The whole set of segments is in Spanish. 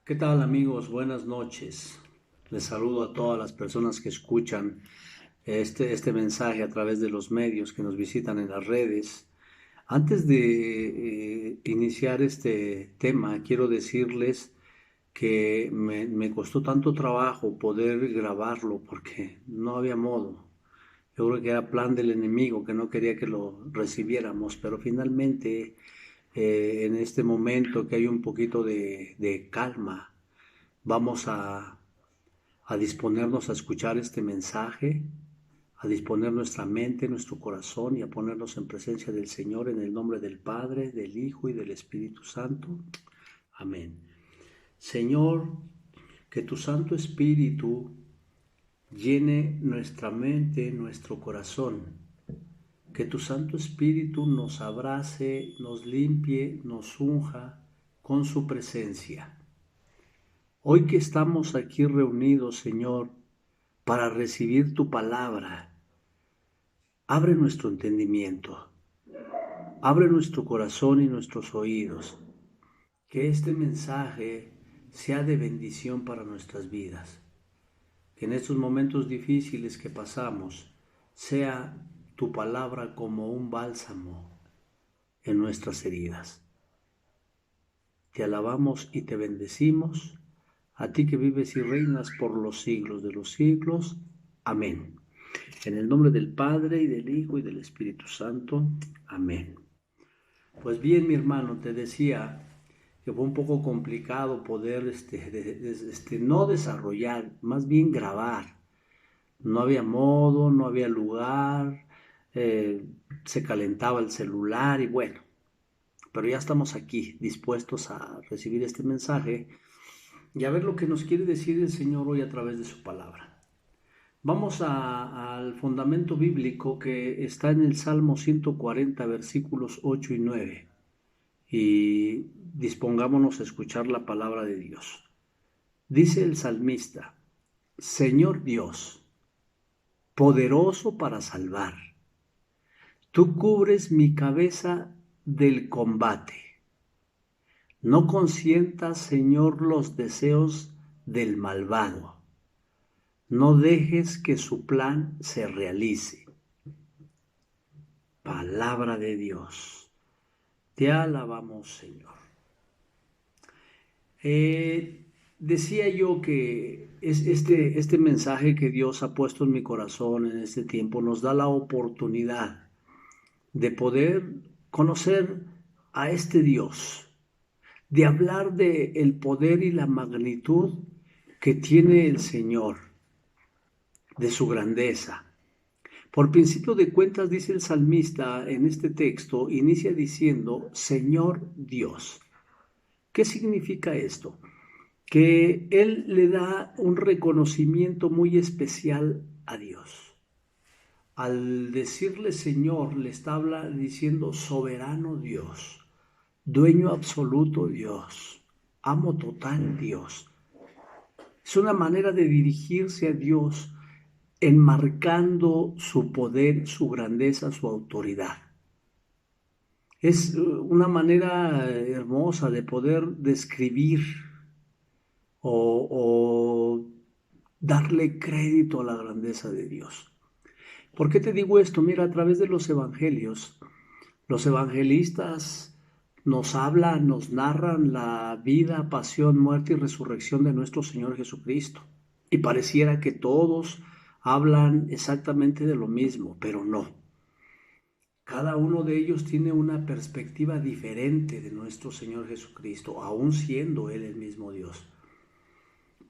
¿Qué tal amigos? Buenas noches. Les saludo a todas las personas que escuchan este mensaje a través de los medios que nos visitan en las redes. Antes de iniciar este tema, quiero decirles que me costó tanto trabajo poder grabarlo porque no había modo. Yo creo que era plan del enemigo que no quería que lo recibiéramos, pero finalmente en este momento que hay un poquito de calma, vamos a disponernos a escuchar este mensaje, a disponer nuestra mente, nuestro corazón y a ponernos en presencia del Señor en el nombre del Padre, del Hijo y del Espíritu Santo. Amén. Señor, que tu Santo Espíritu llene nuestra mente, nuestro corazón. Que tu Santo Espíritu nos abrace, nos limpie, nos unja con su presencia. Hoy que estamos aquí reunidos, Señor, para recibir tu palabra, abre nuestro entendimiento, abre nuestro corazón y nuestros oídos, que este mensaje sea de bendición para nuestras vidas, que en estos momentos difíciles que pasamos sea tu palabra como un bálsamo en nuestras heridas. Te alabamos y te bendecimos, a ti que vives y reinas por los siglos de los siglos. Amén. En el nombre del Padre, y del Hijo, y del Espíritu Santo. Amén. Pues bien, mi hermano, te decía que fue un poco complicado poder no desarrollar, más bien grabar. No había modo, no había lugar, se calentaba el celular y bueno, pero ya estamos aquí dispuestos a recibir este mensaje y a ver lo que nos quiere decir el Señor hoy a través de su palabra. Vamos al fundamento bíblico que está en el Salmo 140, versículos 8 y 9, y dispongámonos a escuchar la palabra de Dios. Dice el salmista: Señor Dios, poderoso para salvar, tú cubres mi cabeza del combate. No consientas, Señor, los deseos del malvado. No dejes que su plan se realice. Palabra de Dios. Te alabamos, Señor. Decía yo que este mensaje que Dios ha puesto en mi corazón en este tiempo nos da la oportunidad de poder conocer a este Dios, de hablar de el poder y la magnitud que tiene el Señor, de su grandeza. Por principio de cuentas, dice el salmista en este texto, inicia diciendo, Señor Dios. ¿Qué significa esto? Que Él le da un reconocimiento muy especial a Dios. Al decirle Señor, le está diciendo soberano Dios, dueño absoluto Dios, amo total Dios. Es una manera de dirigirse a Dios enmarcando su poder, su grandeza, su autoridad. Es una manera hermosa de poder describir o darle crédito a la grandeza de Dios. ¿Por qué te digo esto? Mira, a través de los evangelistas nos hablan, nos narran la vida, pasión, muerte y resurrección de nuestro Señor Jesucristo. Y pareciera que todos hablan exactamente de lo mismo, pero no. Cada uno de ellos tiene una perspectiva diferente de nuestro Señor Jesucristo, aun siendo Él el mismo Dios.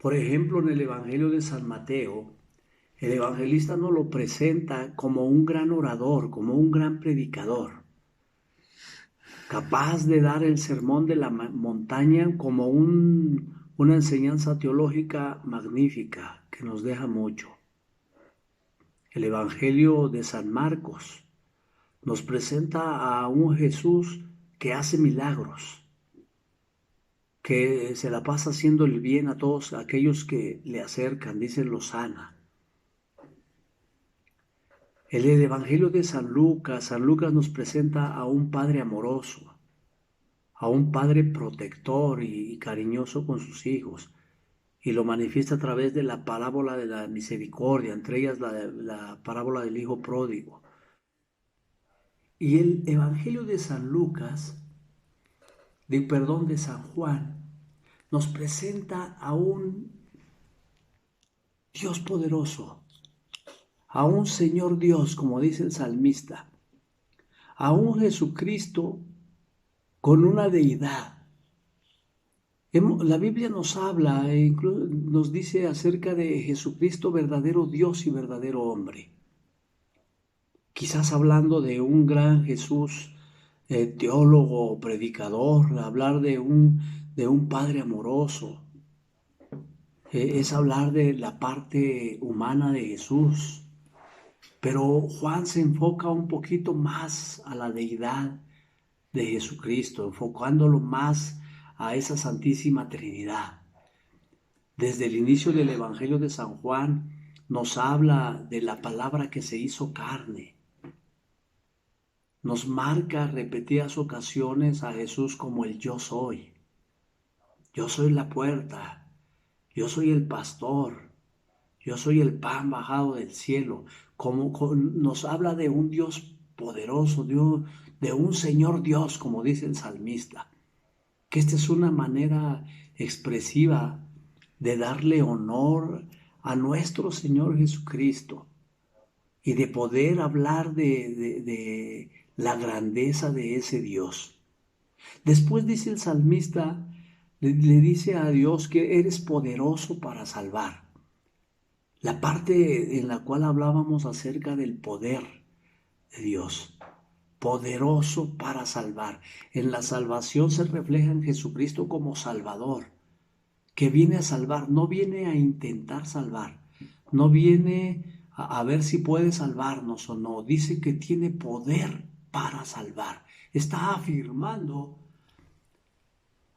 Por ejemplo, en el Evangelio de San Mateo, el evangelista nos lo presenta como un gran orador, como un gran predicador, capaz de dar el sermón de la montaña como una enseñanza teológica magnífica que nos deja mucho. El Evangelio de San Marcos nos presenta a un Jesús que hace milagros, que se la pasa haciendo el bien a todos aquellos que le acercan, dice, los sana. El Evangelio de San Lucas nos presenta a un Padre amoroso, a un padre protector y cariñoso con sus hijos, y lo manifiesta a través de la parábola de la misericordia, entre ellas la parábola del hijo pródigo. Y el Evangelio de San Lucas, de San Juan, nos presenta a un Dios poderoso, a un Señor Dios, como dice el salmista, a un Jesucristo con una deidad. La Biblia nos habla e incluso nos dice acerca de Jesucristo, verdadero Dios y verdadero hombre. Quizás hablando de un gran Jesús, teólogo, predicador, hablar de un Padre amoroso, es hablar de la parte humana de Jesús. Pero Juan se enfoca un poquito más a la deidad de Jesucristo, enfocándolo más a esa Santísima Trinidad. Desde el inicio del Evangelio de San Juan nos habla de la palabra que se hizo carne. Nos marca repetidas ocasiones a Jesús como el yo soy. Yo soy la puerta, yo soy el pastor, yo soy el pan bajado del cielo. Nos habla de un Dios poderoso, de un Señor Dios, como dice el salmista. Que esta es una manera expresiva de darle honor a nuestro Señor Jesucristo y de poder hablar de la grandeza de ese Dios. Después dice el salmista, le dice a Dios que eres poderoso para salvar. La parte en la cual hablábamos acerca del poder de Dios, poderoso para salvar. En la salvación se refleja en Jesucristo como Salvador, que viene a salvar, no viene a intentar salvar, no viene a ver si puede salvarnos o no, dice que tiene poder para salvar. Está afirmando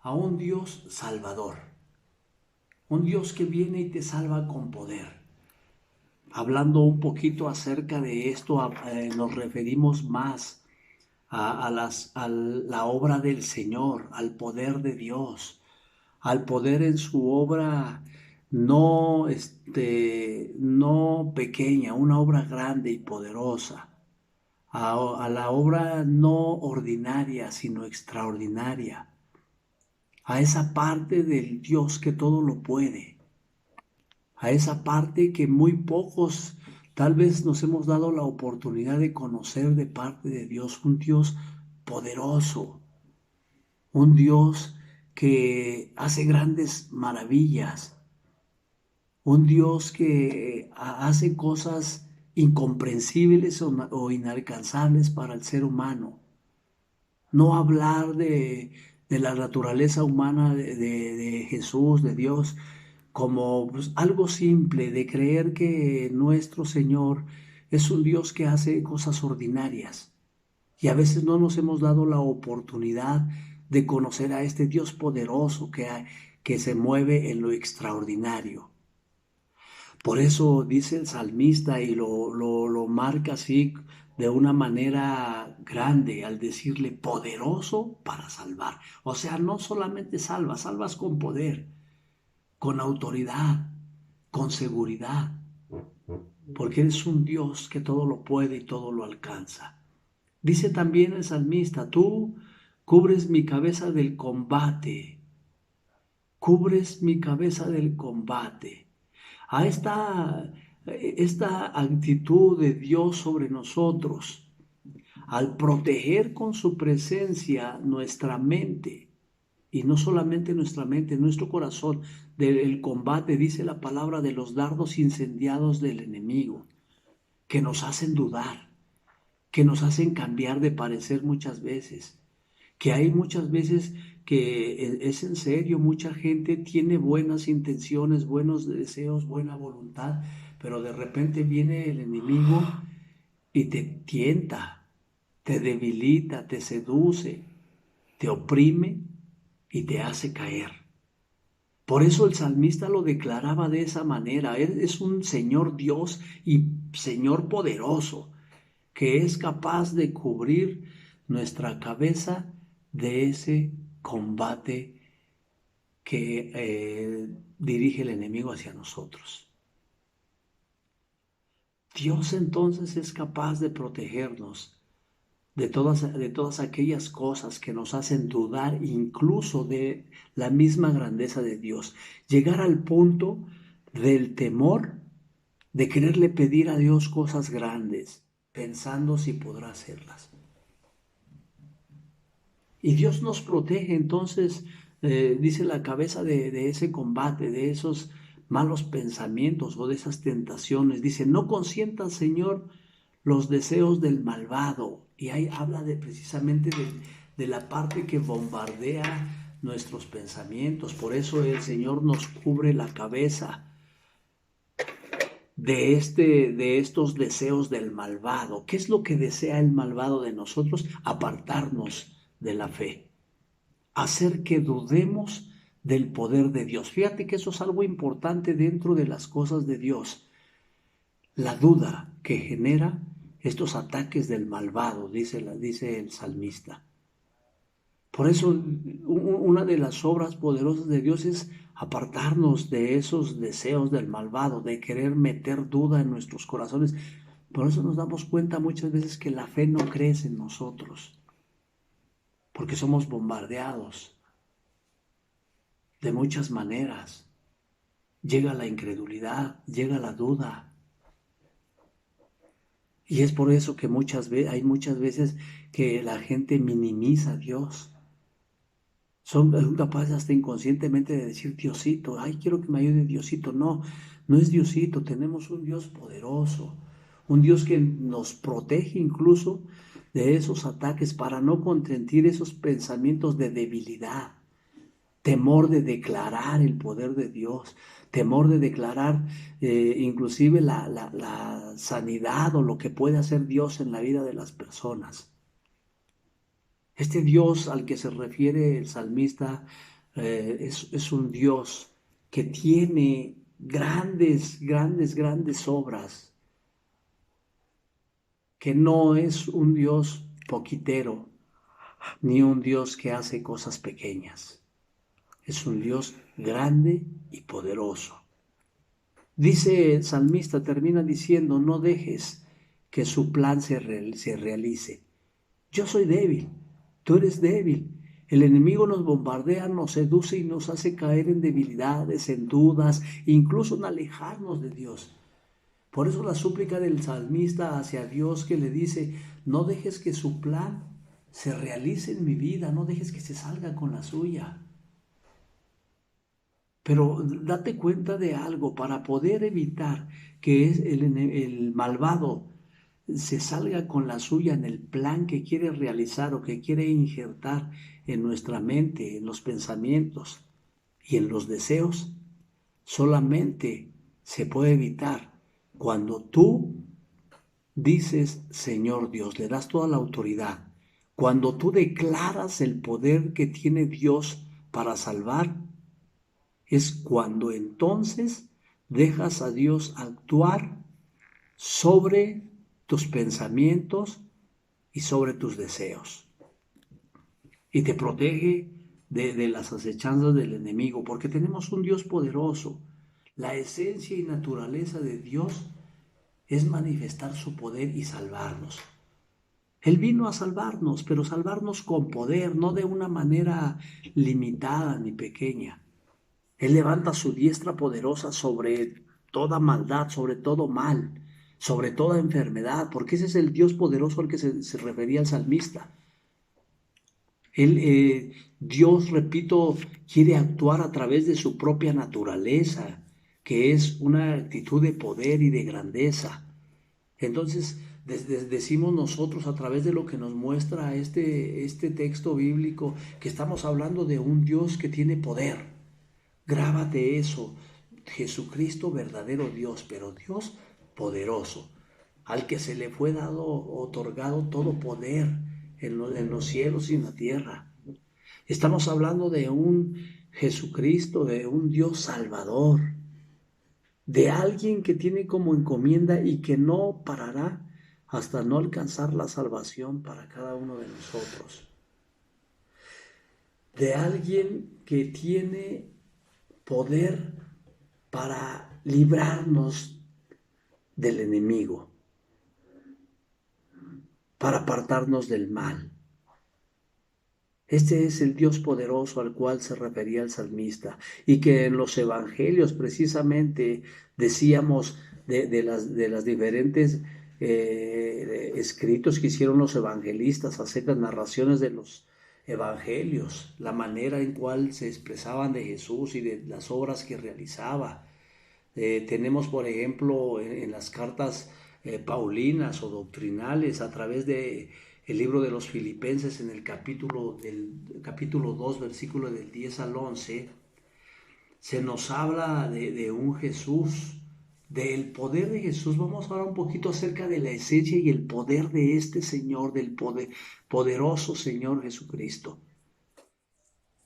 a un Dios salvador, un Dios que viene y te salva con poder. Hablando un poquito acerca de esto, nos referimos más a la obra del Señor, al poder de Dios, al poder en su obra no pequeña, una obra grande y poderosa, a la obra no ordinaria, sino extraordinaria, a esa parte del Dios que todo lo puede, a esa parte que muy pocos tal vez nos hemos dado la oportunidad de conocer de parte de Dios, un Dios poderoso, un Dios que hace grandes maravillas, un Dios que hace cosas incomprensibles o inalcanzables para el ser humano. No hablar de la naturaleza humana de Jesús, de Dios, como pues, algo simple, de creer que nuestro Señor es un Dios que hace cosas ordinarias. Y a veces no nos hemos dado la oportunidad de conocer a este Dios poderoso que se mueve en lo extraordinario. Por eso dice el salmista y lo marca así de una manera grande al decirle poderoso para salvar. O sea, no solamente salvas con poder, con autoridad, con seguridad, porque eres un Dios que todo lo puede y todo lo alcanza. Dice también el salmista, tú cubres mi cabeza del combate, cubres mi cabeza del combate. A esta actitud de Dios sobre nosotros, al proteger con su presencia nuestra mente, y no solamente nuestra mente, nuestro corazón, del combate, dice la palabra, de los dardos incendiados del enemigo, que nos hacen dudar, que nos hacen cambiar de parecer muchas veces, que hay muchas veces que es en serio, mucha gente tiene buenas intenciones, buenos deseos, buena voluntad, pero de repente viene el enemigo y te tienta, te debilita, te seduce, te oprime y te hace caer. Por eso el salmista lo declaraba de esa manera. Él es un Señor Dios y Señor poderoso, que es capaz de cubrir nuestra cabeza de ese combate que dirige el enemigo hacia nosotros. Dios entonces es capaz de protegernos de todas aquellas cosas que nos hacen dudar incluso de la misma grandeza de Dios. Llegar al punto del temor de quererle pedir a Dios cosas grandes, pensando si podrá hacerlas. Y Dios nos protege, entonces, dice la cabeza de ese combate, de esos malos pensamientos o de esas tentaciones. Dice, no consientas, Señor, los deseos del malvado. Y ahí habla precisamente de la parte que bombardea nuestros pensamientos. Por eso el Señor nos cubre la cabeza de estos deseos del malvado. ¿Qué es lo que desea el malvado de nosotros? Apartarnos de la fe, hacer que dudemos del poder de Dios. Fíjate que eso es algo importante dentro de las cosas de Dios. La duda que genera estos ataques del malvado, dice el salmista. Por eso una de las obras poderosas de Dios es apartarnos de esos deseos del malvado, de querer meter duda en nuestros corazones. Por eso nos damos cuenta muchas veces que la fe no crece en nosotros, porque somos bombardeados de muchas maneras. Llega la incredulidad, llega la duda. Y es por eso que hay muchas veces que la gente minimiza a Dios. Son capaces hasta inconscientemente de decir Diosito, ay, quiero que me ayude Diosito. No, no es Diosito, tenemos un Dios poderoso, un Dios que nos protege incluso de esos ataques para no consentir esos pensamientos de debilidad, temor de declarar el poder de Dios, temor de declarar inclusive la sanidad o lo que puede hacer Dios en la vida de las personas. Este Dios al que se refiere el salmista es un Dios que tiene grandes, grandes, grandes obras, que no es un Dios poquitero, ni un Dios que hace cosas pequeñas. Es un Dios grande y poderoso. Dice el salmista, termina diciendo, no dejes que su plan se realice. Yo soy débil, tú eres débil. El enemigo nos bombardea, nos seduce y nos hace caer en debilidades, en dudas, incluso en alejarnos de Dios. Por eso la súplica del salmista hacia Dios que le dice, no dejes que su plan se realice en mi vida, no dejes que se salga con la suya. Pero date cuenta de algo, para poder evitar que el malvado se salga con la suya en el plan que quiere realizar o que quiere injertar en nuestra mente, en los pensamientos y en los deseos, solamente se puede evitar cuando tú dices, Señor Dios, le das toda la autoridad. Cuando tú declaras el poder que tiene Dios para salvar, es cuando entonces dejas a Dios actuar sobre tus pensamientos y sobre tus deseos. Y te protege de las acechanzas del enemigo, porque tenemos un Dios poderoso. La esencia y naturaleza de Dios es manifestar su poder y salvarnos. Él vino a salvarnos, pero salvarnos con poder, no de una manera limitada ni pequeña. Él levanta su diestra poderosa sobre toda maldad, sobre todo mal, sobre toda enfermedad, porque ese es el Dios poderoso al que se refería el salmista. Dios, repito, quiere actuar a través de su propia naturaleza, que es una actitud de poder y de grandeza. Entonces, decimos nosotros a través de lo que nos muestra este texto bíblico, que estamos hablando de un Dios que tiene poder. Grábate eso, Jesucristo verdadero Dios, pero Dios poderoso, al que se le fue otorgado todo poder en los cielos y en la tierra. Estamos hablando de un Jesucristo, de un Dios salvador, de alguien que tiene como encomienda y que no parará hasta no alcanzar la salvación para cada uno de nosotros. de alguien que tiene poder para librarnos del enemigo, para apartarnos del mal. Este es el Dios poderoso al cual se refería el salmista, y que en los evangelios precisamente decíamos de las diferentes escritos que hicieron los evangelistas, hacer las narraciones de los evangelios, la manera en cual se expresaban de Jesús y de las obras que realizaba. Tenemos, por ejemplo, en las cartas paulinas o doctrinales, a través de el libro de los Filipenses, en el capítulo 2, versículo del 10 al 11, se nos habla de un Jesús, del poder de Jesús. Vamos a hablar un poquito acerca de la esencia y el poder de este Señor, del poderoso Señor Jesucristo.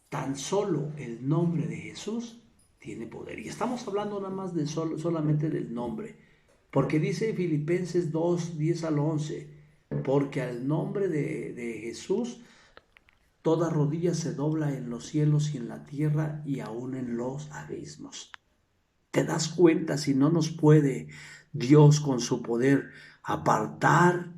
Tan solo el nombre de Jesús tiene poder. Y estamos hablando nada más solamente del nombre. Porque dice Filipenses 2, 10 al 11, porque al nombre de Jesús toda rodilla se dobla en los cielos y en la tierra y aún en los abismos. ¿Te das cuenta si no nos puede Dios con su poder apartar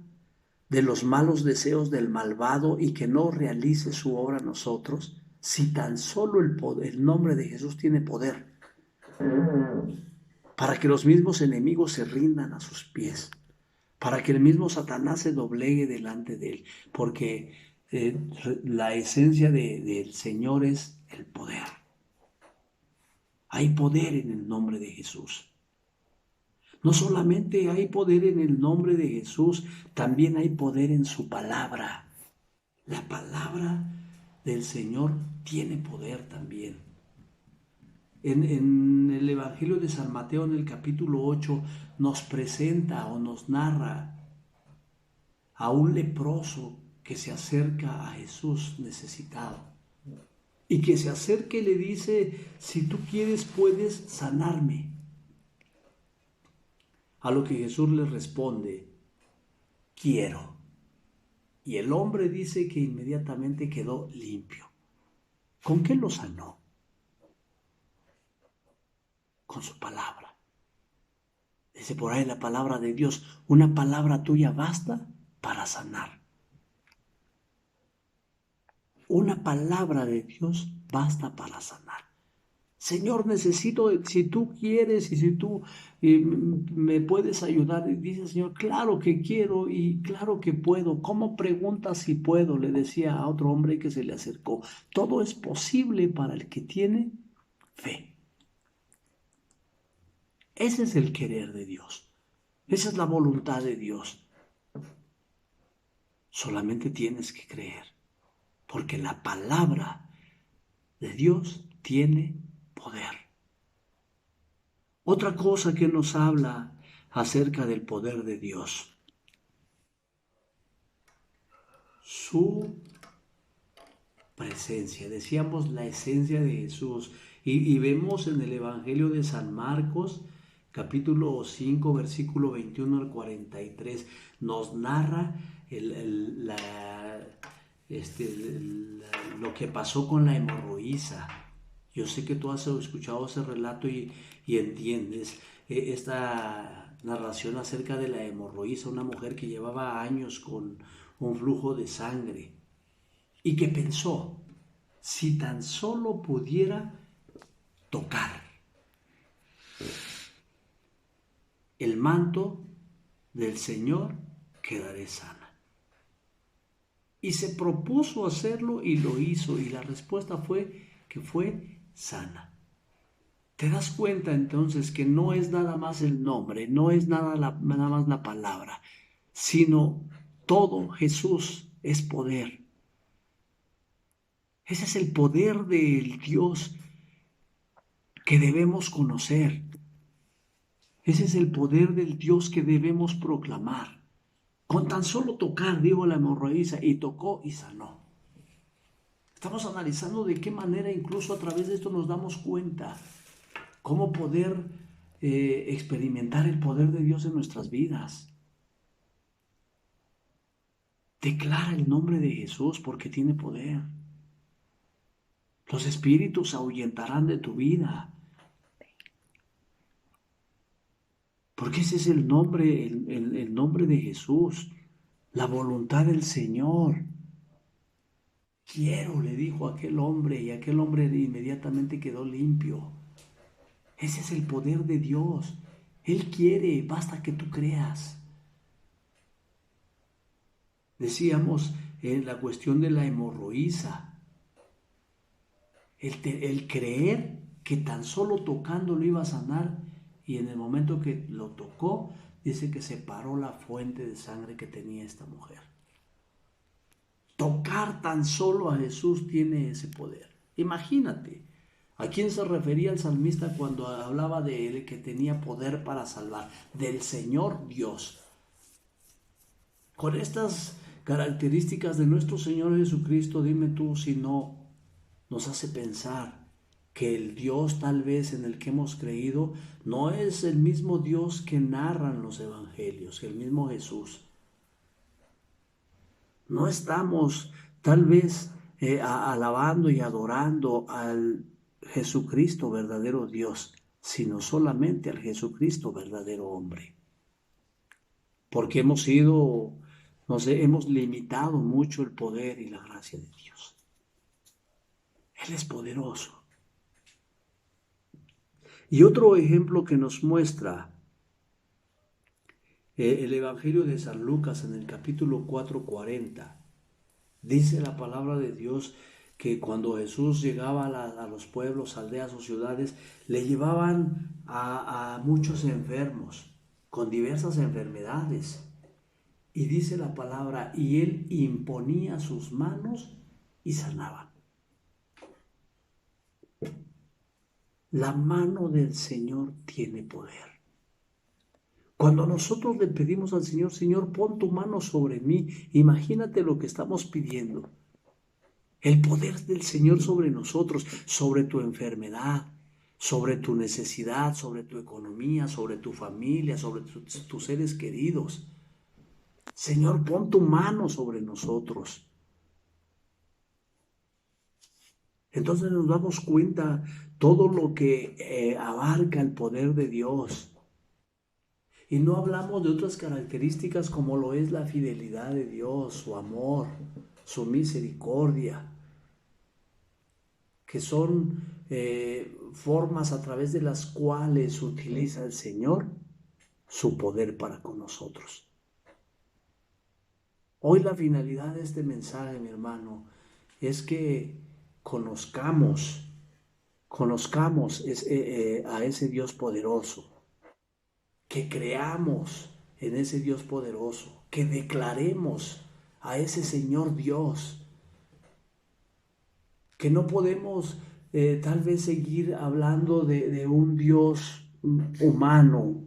de los malos deseos del malvado y que no realice su obra en nosotros? Si tan solo el nombre de Jesús tiene poder para que los mismos enemigos se rindan a sus pies, para que el mismo Satanás se doblegue delante de él, porque la esencia del Señor es el poder. Hay poder en el nombre de Jesús. No solamente hay poder en el nombre de Jesús, también hay poder en su palabra. La palabra del Señor tiene poder también. En el Evangelio de San Mateo, en el capítulo 8, nos presenta o nos narra a un leproso que se acerca a Jesús necesitado. Y que se acerca y le dice, si tú quieres puedes sanarme. A lo que Jesús le responde, quiero. Y el hombre dice que inmediatamente quedó limpio. ¿Con qué lo sanó? Con su palabra. Dice por ahí la palabra de Dios, una palabra tuya basta para sanar. Una palabra de Dios basta para sanar. Señor, necesito, si tú quieres y si tú me puedes ayudar. Y dice el Señor, claro que quiero y claro que puedo. ¿Cómo preguntas si puedo? Le decía a otro hombre que se le acercó. Todo es posible para el que tiene fe. Ese es el querer de Dios. Esa es la voluntad de Dios. Solamente tienes que creer, porque la palabra de Dios tiene poder. Otra cosa que nos habla acerca del poder de Dios, su presencia. Decíamos la esencia de Jesús y vemos en el Evangelio de San Marcos, capítulo 5, versículo 21 al 43, nos narra lo que pasó con la hemorroísa. Yo sé que tú has escuchado ese relato y entiendes esta narración acerca de la hemorroísa, una mujer que llevaba años con un flujo de sangre y que pensó, si tan solo pudiera tocar el manto del Señor, quedaré sana. Y se propuso hacerlo y lo hizo, y la respuesta fue que fue sana. ¿Te das cuenta entonces que no es nada más el nombre, no es nada más la palabra, sino todo Jesús es poder? Ese es el poder del Dios que debemos conocer. Ese es el poder del Dios que debemos proclamar. Con tan solo tocar, dijo la hemorroísa, y tocó y sanó. Estamos analizando de qué manera incluso a través de esto nos damos cuenta cómo poder experimentar el poder de Dios en nuestras vidas. Declara el nombre de Jesús porque tiene poder. Los espíritus ahuyentarán de tu vida. Porque ese es el nombre, el nombre de Jesús, la voluntad del Señor. Quiero, le dijo aquel hombre, y aquel hombre inmediatamente quedó limpio. Ese es el poder de Dios. Él quiere, basta que tú creas. Decíamos en la cuestión de la hemorroísa, el creer que tan solo tocando lo iba a sanar, y en el momento que lo tocó, dice que se paró la fuente de sangre que tenía esta mujer. Tocar tan solo a Jesús tiene ese poder. Imagínate, ¿a quién se refería el salmista cuando hablaba de él que tenía poder para salvar? Del Señor Dios. Con estas características de nuestro Señor Jesucristo, dime tú si no nos hace pensar que el Dios tal vez en el que hemos creído no es el mismo Dios que narran los evangelios, el mismo Jesús. No estamos tal vez alabando y adorando al Jesucristo verdadero Dios, sino solamente al Jesucristo verdadero hombre. Porque hemos limitado mucho el poder y la gracia de Dios. Él es poderoso. Y otro ejemplo que nos muestra el Evangelio de San Lucas en el capítulo 4:40. Dice la palabra de Dios que cuando Jesús llegaba a los pueblos, aldeas o ciudades, le llevaban a muchos enfermos con diversas enfermedades. Y dice la palabra, y él imponía sus manos y sanaba. La mano del Señor tiene poder. Cuando nosotros le pedimos al Señor, Señor, pon tu mano sobre mí, imagínate lo que estamos pidiendo. El poder del Señor sobre nosotros, sobre tu enfermedad, sobre tu necesidad, sobre tu economía, sobre tu familia, sobre tus seres queridos. Señor, pon tu mano sobre nosotros. Entonces nos damos cuenta todo lo que abarca el poder de Dios. Y no hablamos de otras características como lo es la fidelidad de Dios, su amor, su misericordia, que son formas a través de las cuales utiliza el Señor su poder para con nosotros. Hoy la finalidad de este mensaje, mi hermano, es que conozcamos a ese Dios poderoso, que creamos en ese Dios poderoso, que declaremos a ese Señor Dios, que no podemos tal vez seguir hablando de un Dios humano,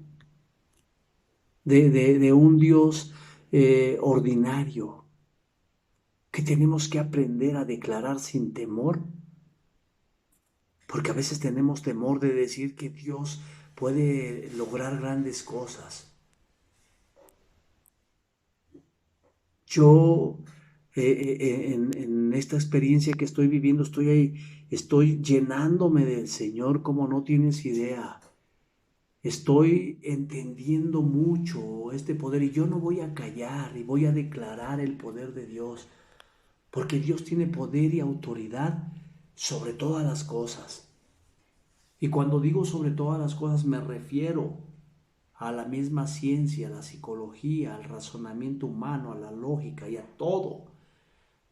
de un Dios ordinario, que tenemos que aprender a declarar sin temor, porque a veces tenemos temor de decir que Dios puede lograr grandes cosas. Yo en esta experiencia que estoy viviendo, estoy llenándome del Señor como no tienes idea. Estoy entendiendo mucho este poder y yo no voy a callar y voy a declarar el poder de Dios, porque Dios tiene poder y autoridad sobre todas las cosas. Y cuando digo sobre todas las cosas me refiero a la misma ciencia, a la psicología, al razonamiento humano, a la lógica y a todo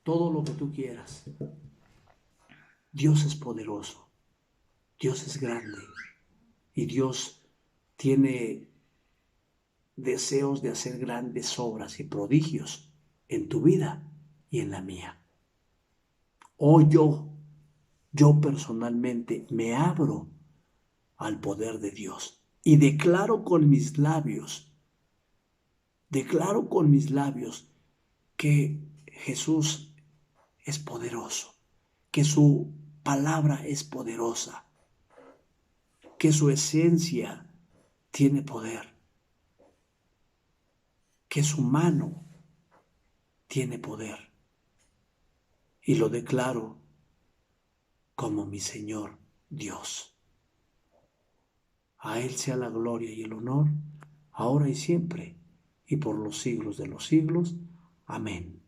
lo que tú quieras. Dios es poderoso, Dios es grande y Dios tiene deseos de hacer grandes obras y prodigios en tu vida y en la mía. Hoy yo personalmente me abro al poder de Dios y declaro con mis labios que Jesús es poderoso, que su palabra es poderosa, que su esencia tiene poder, que su mano tiene poder. Y lo declaro como mi Señor Dios. A Él sea la gloria y el honor, ahora y siempre, y por los siglos de los siglos. Amén.